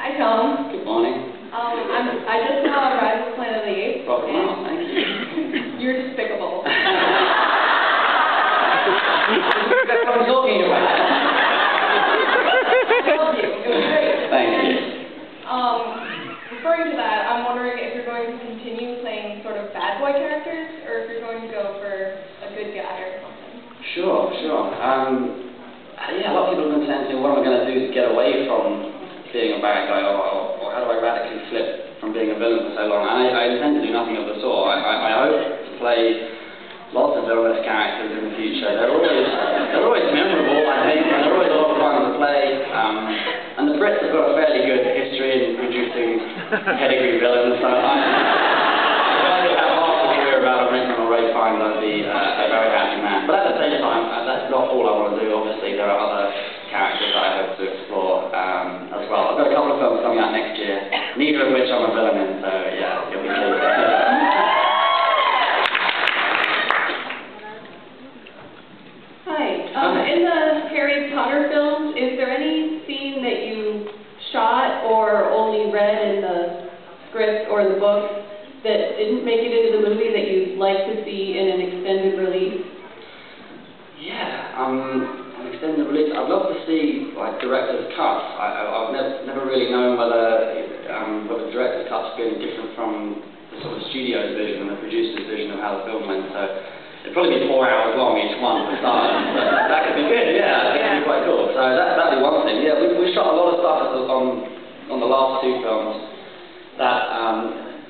Hi, Tom. Good morning. I just saw Rise of the Planet of the Apes. Oh, wow, thank you. You're despicable. That's what I'm talking about. I love you. It was great. Thank you. Referring to that, I'm wondering if you're going to continue playing sort of bad boy characters, or if you're going to go for a good guy or something. Sure. Yeah, a lot of people have been saying to me, what am I going to do to get away from being a bad guy, or how do I radically flip from being a villain for so long? And I intend to do nothing of the sort. I hope to play lots of villainous characters in the future. They're always memorable, I think, and they're always a lot of fun to play. And the Brits have got a fairly good history in producing pedigree villains, so I don't have half to hear about a written or Ray Find, I'd be a very happy man. But at the same time, that's not all I want to do. Obviously, there are other characters that I hope to explore as well. I've got a couple of films coming out next year, neither of which I'm a villain in, so yeah, you'll be pleased. In the Harry Potter films, is there any scene that you shot or only read in the script or the book that didn't make it into the movie that you'd like to see in an extended release? Yeah, an extended release. I'd love to see like director's cuts. I've never really known whether director's cuts being different from the sort of studio's vision and the producer's vision of how the film went. So it'd probably be 4 hours long each one for starters. That could be good, yeah, that could be quite cool. So that'd be one thing. Yeah, we shot a lot of stuff on the last two films that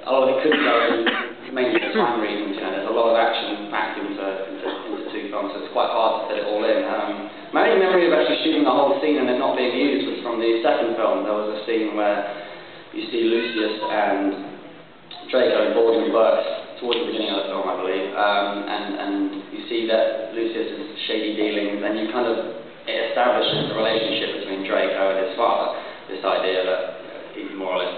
a lot of it couldn't go in, mainly for time reasons. You know, there's a lot of action packed into two films, so it's quite hard to fit it all in. My only memory of actually shooting the whole scene and it not being used was from the second film. There was a scene where you see Lucius and Draco in Boarding Works towards the beginning of the film, I believe, and you see that Lucius's shady dealings, and it establishes the relationship between Draco and his father. This idea that he's more or less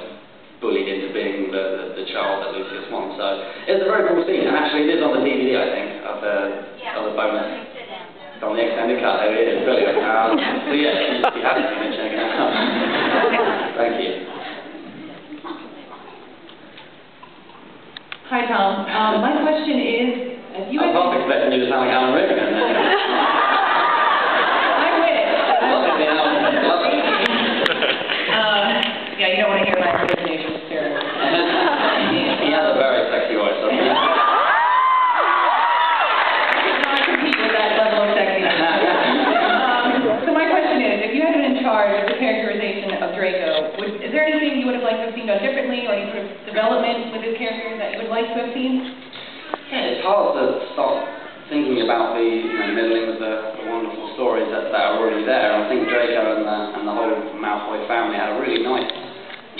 bullied into being the child that Lucius wants. So it's a very cool scene, and actually it is on the DVD, I think, of the bonus. It's on the extended cut. There it is, brilliant. So yeah, if you haven't seen it, check it out. Thank you. Hi, Tom. My question is, if you I was expecting you to sound like Alan Rickman. I wish. Yeah, you don't want to hear my impersonation of Sarah. He has a very sexy voice, doesn't he? I cannot compete with that level of sexiness. So my question is, if you had been in charge of the characterization of Draco, is there anything you would have liked to have seen done differently, or any sort of development with his character that you would like to have seen? Yeah, it's hard to stop thinking about the middling of the wonderful stories that are already there. I think Draco and the whole Malfoy family had a really nice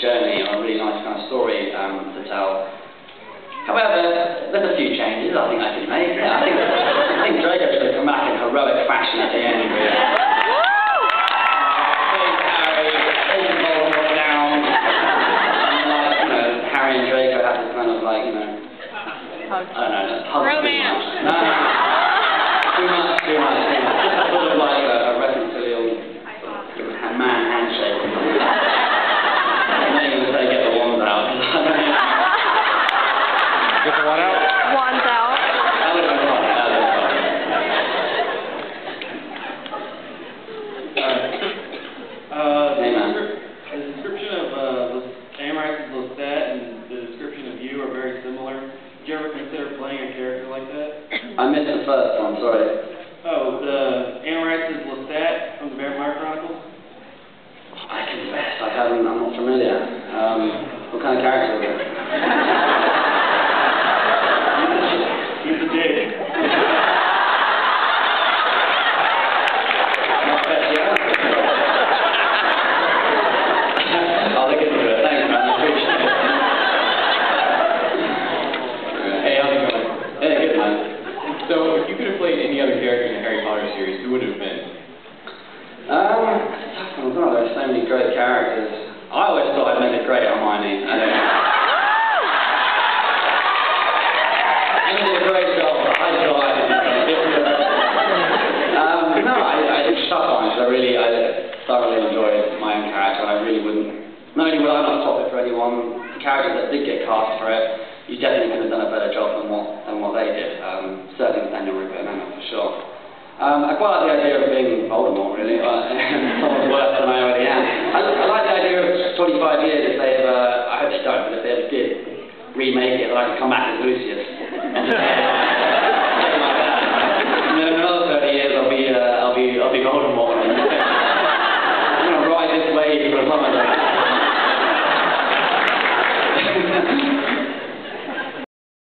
journey and a really nice kind of story to tell. However, there's a few changes I think I could make. Yeah, I think Draco should have come back in heroic fashion at the end. Really. Harry and Draco have this kind of like, I don't know, romance. Too much. Just sort of like a reconciliation, man handshake. I'm not even going to say get the wands out. Get the what out? Wands out. That would have been fun. Hey, man. The description of Amorous Lestat and the description of you are very similar. Did you ever consider playing a character like that? I missed the first one, sorry. Oh, the Amorous Lestat from the Vampire Chronicles? I confess, I'm not familiar. What kind of character is it? He's a dick. I'll look into it. Thanks, man. I appreciate it. Hey, how's it going? Yeah, good, man. So, if you could have played any other character in the Harry Potter series, who would it have been? It's a tough one. God, there are so many great characters. I always thought I'd make a great Hermione. I don't know. I did a great job. I thought I did something different. No, it's a tough one. I thoroughly enjoyed my own character, and I really wouldn't not only will I not swap it for anyone, the characters that did get cast for it, you definitely could have done a better job than what they did. Certainly with Daniel Rupert and Emma, for sure. I quite like the idea of being Voldemort, really. Someone worse than I already am. I like the idea of 25 years if they ever, I hope they don't, but if they ever did remake it, that I could come back as Lucius.